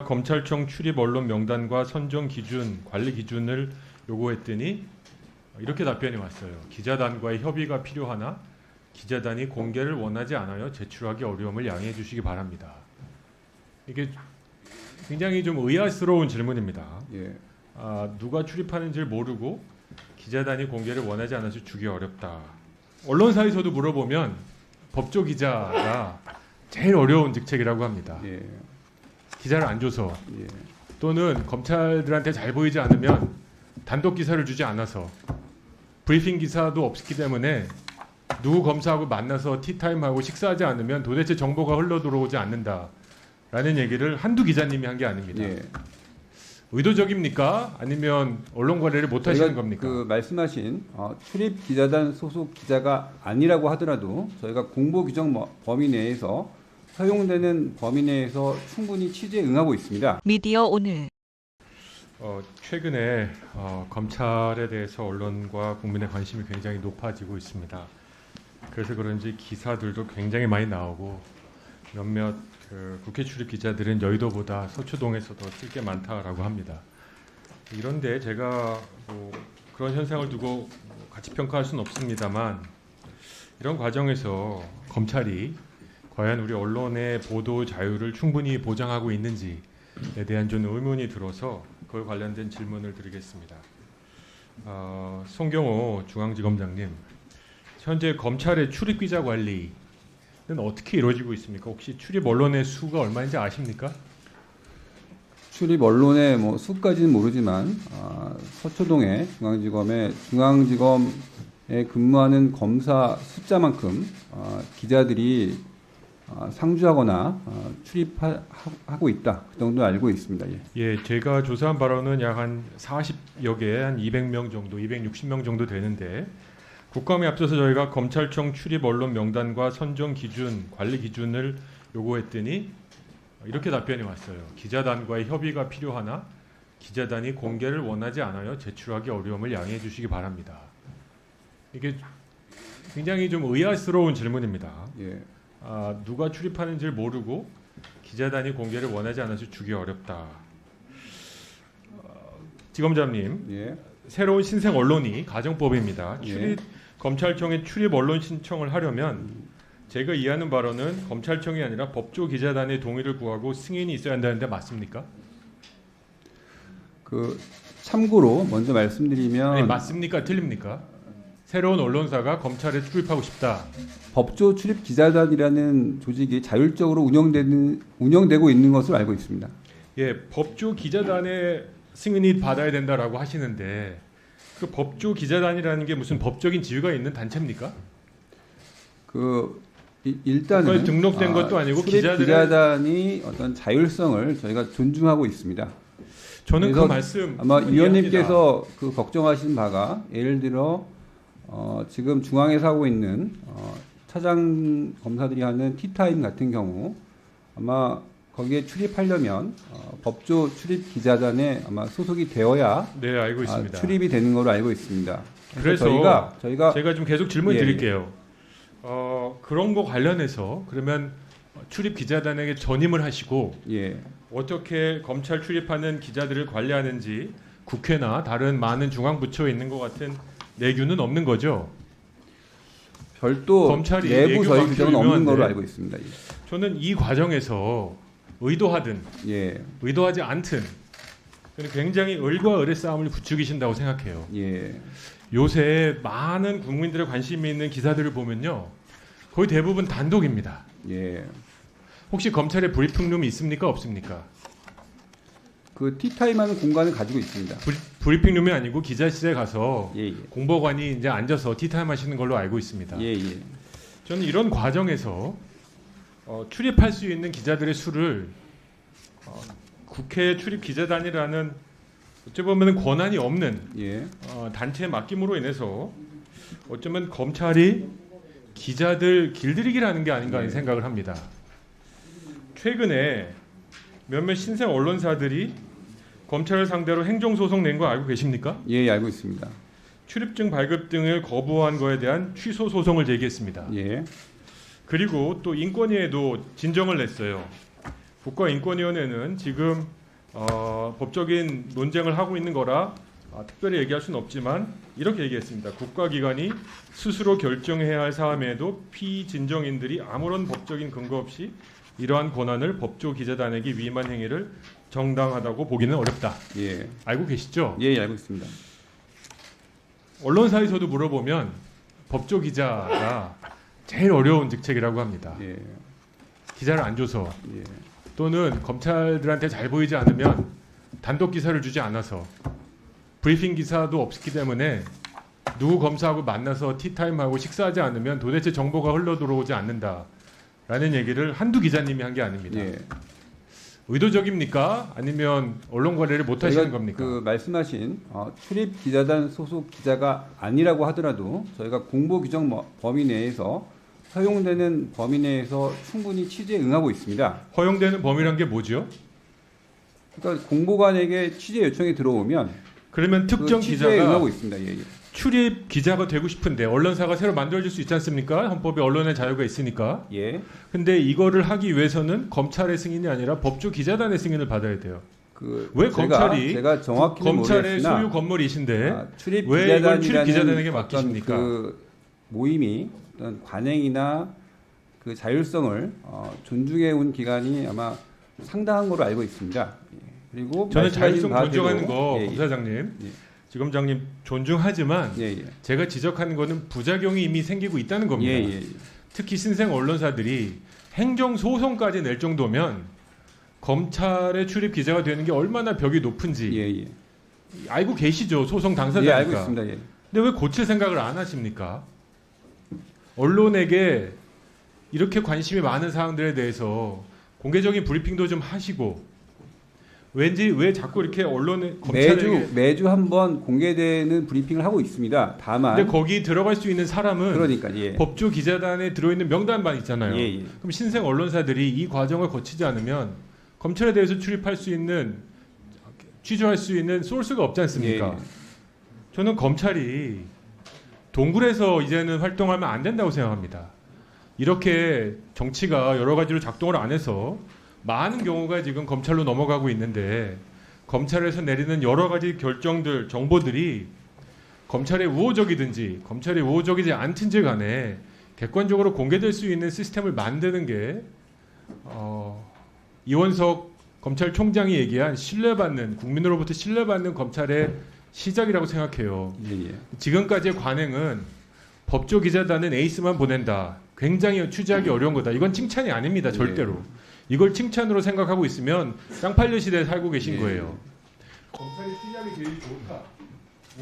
검찰청 출입 언론 명단과 선정 기준, 관리 기준을 요구했더니 이렇게 답변이 왔어요. 기자단과의 협의가 필요하나 기자단이 공개를 원하지 않아요. 제출하기 어려움을 양해해 주시기 바랍니다. 이게 굉장히 좀 의아스러운 질문입니다. 예. 누가 출입하는지를 모르고 기자단이 공개를 원하지 않아서 주기 어렵다. 언론사에서도 물어보면 법조 기자가 제일 어려운 직책이라고 합니다. 예. 기자를 안 줘서 예. 또는 검찰들한테 잘 보이지 않으면 단독 기사를 주지 않아서 브리핑 기사도 없기 때문에 누구 검사하고 만나서 티타임하고 식사하지 않으면 도대체 정보가 흘러 들어오지 않는다라는 얘기를 한두 기자님이 한 게 아닙니다. 예. 의도적입니까? 아니면 언론 관리를 못 하시는 겁니까? 그 말씀하신 출입 기자단 소속 기자가 아니라고 하더라도 저희가 공보 규정 범위 내에서 허용되는 범위 내에서 충분히 취재에 응하고 있습니다. 미디어 오늘 최근에 검찰에 대해서 언론과 국민의 관심이 굉장히 높아지고 있습니다. 그래서 그런지 기사들도 굉장히 많이 나오고 몇몇 국회 출입 기자들은 여의도보다 서초동에서 더 쓸 게 많다라고 합니다. 이런데 제가 그런 현상을 두고 같이 평가할 수는 없습니다만 이런 과정에서 검찰이 과연 우리 언론의 보도 자유를 충분히 보장하고 있는지에 대한 좀 의문이 들어서 그와 관련된 질문을 드리겠습니다. 송경호 중앙지검장님, 현재 검찰의 출입 기자 관리는 어떻게 이루어지고 있습니까? 혹시 출입 언론의 수가 얼마인지 아십니까? 출입 언론의 수까지는 모르지만 서초동의 중앙지검에 근무하는 검사 숫자만큼 기자들이 상주하거나 출입하고 있다. 그 정도 알고 있습니다. 예, 제가 조사한 바로는 약 한 40여 개, 한 200명 정도, 260명 정도 되는데 국감에 앞서서 저희가 검찰청 출입 언론 명단과 선정 기준, 관리 기준을 요구했더니 이렇게 답변이 왔어요. 기자단과의 협의가 필요하나 기자단이 공개를 원하지 않아요. 제출하기 어려움을 양해해 주시기 바랍니다. 이게 굉장히 좀 의아스러운 질문입니다. 예. 누가 출입하는지를 모르고 기자단이 공개를 원하지 않아서 주기 어렵다. 지검장님, 예. 새로운 신생 언론이 가정법입니다. 예. 검찰청에 출입 언론 신청을 하려면 제가 이해하는 바로는 검찰청이 아니라 법조 기자단의 동의를 구하고 승인이 있어야 한다는데 맞습니까? 참고로 먼저 말씀드리면 아니, 맞습니까? 틀립니까? 새로운 언론사가 검찰에 출입하고 싶다. 법조 출입 기자단이라는 조직이 자율적으로 운영되고 있는 것으로 알고 있습니다. 예, 법조 기자단의 승인이 받아야 된다라고 하시는데 그 법조 기자단이라는 게 무슨 법적인 지위가 있는 단체입니까? 일단은 등록된 것도 아니고 기자단이 어떤 자율성을 저희가 존중하고 있습니다. 저는 그 말씀 아마 위원님께서 걱정하시는 바가 예를 들어 지금 중앙에서 하고 있는 차장 검사들이 하는 티타임 같은 경우 아마 거기에 출입하려면 법조 출입 기자단에 아마 소속이 되어야 네, 알고 있습니다. 출입이 되는 걸로 알고 있습니다. 그래서 저희가 제가 좀 계속 질문 예, 드릴게요. 그런 거 관련해서 그러면 출입 기자단에게 전임을 하시고 예. 어떻게 검찰 출입하는 기자들을 관리하는지 국회나 다른 많은 중앙 부처에 있는 것 같은 내규는 없는 거죠? 별도 검찰이 내부 내규 저희 방식으로 규정은 없는 유명한데 걸로 알고 있습니다. 저는 이 과정에서 의도하든 예. 의도하지 않든 저는 굉장히 을과 을의 싸움을 부추기신다고 생각해요. 예. 요새 많은 국민들의 관심이 있는 기사들을 보면요, 거의 대부분 단독입니다. 예. 혹시 검찰에 브리핑룸이 있습니까, 없습니까? 티타임하는 공간을 가지고 있습니다. 브리핑룸이 아니고 기자실에 가서 예. 공보관이 이제 앉아서 티타임 하시는 걸로 알고 있습니다. 예. 저는 이런 과정에서 출입할 수 있는 기자들의 수를 국회 출입 기자단이라는 어찌 보면 권한이 없는 예. 단체의 맡김으로 인해서 어쩌면 검찰이 기자들 길들이기를 하는 게 아닌가 하는 생각을 합니다. 최근에 몇몇 신생 언론사들이 검찰을 상대로 행정소송 낸 거 알고 계십니까? 예, 알고 있습니다. 출입증 발급 등을 거부한 거에 대한 취소 소송을 제기했습니다. 예. 그리고 또 인권위에도 진정을 냈어요. 국가인권위원회는 지금 법적인 논쟁을 하고 있는 거라 특별히 얘기할 수는 없지만 이렇게 얘기했습니다. 국가기관이 스스로 결정해야 할 사안에도 피진정인들이 아무런 법적인 근거 없이 이러한 권한을 법조 기자단에게 위임한 행위를 정당하다고 보기는 어렵다. 예, 알고 계시죠? 예, 알고 있습니다. 언론사에서도 물어보면 법조 기자가 제일 어려운 직책이라고 합니다. 예, 기자를 안 줘서 예, 또는 검찰들한테 잘 보이지 않으면 단독 기사를 주지 않아서 브리핑 기사도 없기 때문에 누구 검사하고 만나서 티타임하고 식사하지 않으면 도대체 정보가 흘러 들어오지 않는다라는 얘기를 한두 기자님이 한 게 아닙니다. 예. 의도적입니까? 아니면 언론 관리를 못 하시는 저희가 겁니까? 그 말씀하신 출입 기자단 소속 기자가 아니라고 하더라도 저희가 공보 규정 범위 내에서 허용되는 범위 내에서 충분히 취재에 응하고 있습니다. 허용되는 범위란 게 뭐죠? 그러니까 공보관에게 취재 요청이 들어오면 그러면 특정 그 취재에 기자가 응하고 있습니다. 예, 예. 출입 기자가 되고 싶은데 언론사가 새로 만들어질 수 있지 않습니까? 헌법에 언론의 자유가 있으니까. 예. 근데 이거를 하기 위해서는 검찰의 승인이 아니라 법조 기자단의 승인을 받아야 돼요. 왜 검찰이 제가 정확히는 검찰의 모르겠으나 소유 건물이신데 출입 왜 이걸 기자단이라는 출입 기자단에게 어떤 맡기십니까? 그 모임이 어떤 관행이나 그 자율성을 존중해 온 기관이 아마 상당한 걸로 알고 있습니다. 예. 그리고 저는 말씀하신 자율성 바대로- 존중하는 거 예, 예. 검사장님, 예. 지검장님 존중하지만 예, 예. 제가 지적하는 거는 부작용이 이미 생기고 있다는 겁니다. 예, 예, 예. 특히 신생 언론사들이 행정 소송까지 낼 정도면 검찰의 출입 기자가 되는 게 얼마나 벽이 높은지 예, 예. 알고 계시죠? 소송 예, 당사자니까. 알고 있습니다. 예. 근데 왜 고칠 생각을 안 하십니까? 언론에게 이렇게 관심이 많은 사항들에 대해서 공개적인 브리핑도 좀 하시고 왠지 왜 자꾸 이렇게 언론에 검찰에게 매주 한 번 공개되는 브리핑을 하고 있습니다. 다만 근데 거기 들어갈 수 있는 사람은 그러니까 예. 법조 기자단에 들어있는 명단만 있잖아요. 예, 예. 그럼 신생 언론사들이 이 과정을 거치지 않으면 검찰에 대해서 출입할 수 있는 취조할 수 있는 소스가 없지 않습니까? 예, 예. 저는 검찰이 동굴에서 이제는 활동하면 안 된다고 생각합니다. 이렇게 정치가 여러 가지로 작동을 안 해서 많은 경우가 지금 검찰로 넘어가고 있는데 검찰에서 내리는 여러 가지 결정들, 정보들이 검찰의 우호적이든지 검찰이 우호적이지 않든지 간에 객관적으로 공개될 수 있는 시스템을 만드는 게 이원석 검찰총장이 얘기한 신뢰받는 국민으로부터 신뢰받는 검찰의 시작이라고 생각해요. 예, 예. 지금까지의 관행은 법조 기자단은 에이스만 보낸다. 굉장히 취재하기 어려운 거다. 이건 칭찬이 아닙니다. 절대로. 이걸 칭찬으로 생각하고 있으면 쌍팔려 시대에 살고 계신 예. 거예요. 검찰의 시작이 제일 좋다.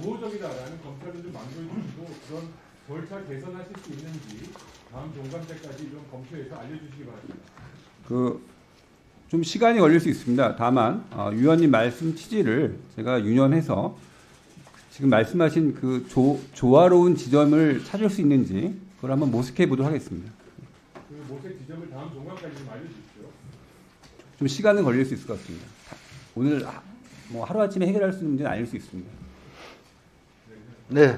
우호적이다라는 검찰을 좀 만들어주시고 그런 절차 개선하실 수 있는지 다음 종강 때까지 좀 검토해서 알려주시기 바랍니다. 좀 시간이 걸릴 수 있습니다. 다만 위원님 말씀 취지를 제가 유념해서 지금 말씀하신 그 조화로운 지점을 찾을 수 있는지 그걸 한번 모색해 보도록 하겠습니다. 그 모색 지점을 다음 종강까지 좀 알려주십시오. 좀 시간은 걸릴 수 있을 것 같습니다. 오늘 뭐 하루아침에 해결할 수 있는 문제는 아닐 수 있습니다. 네.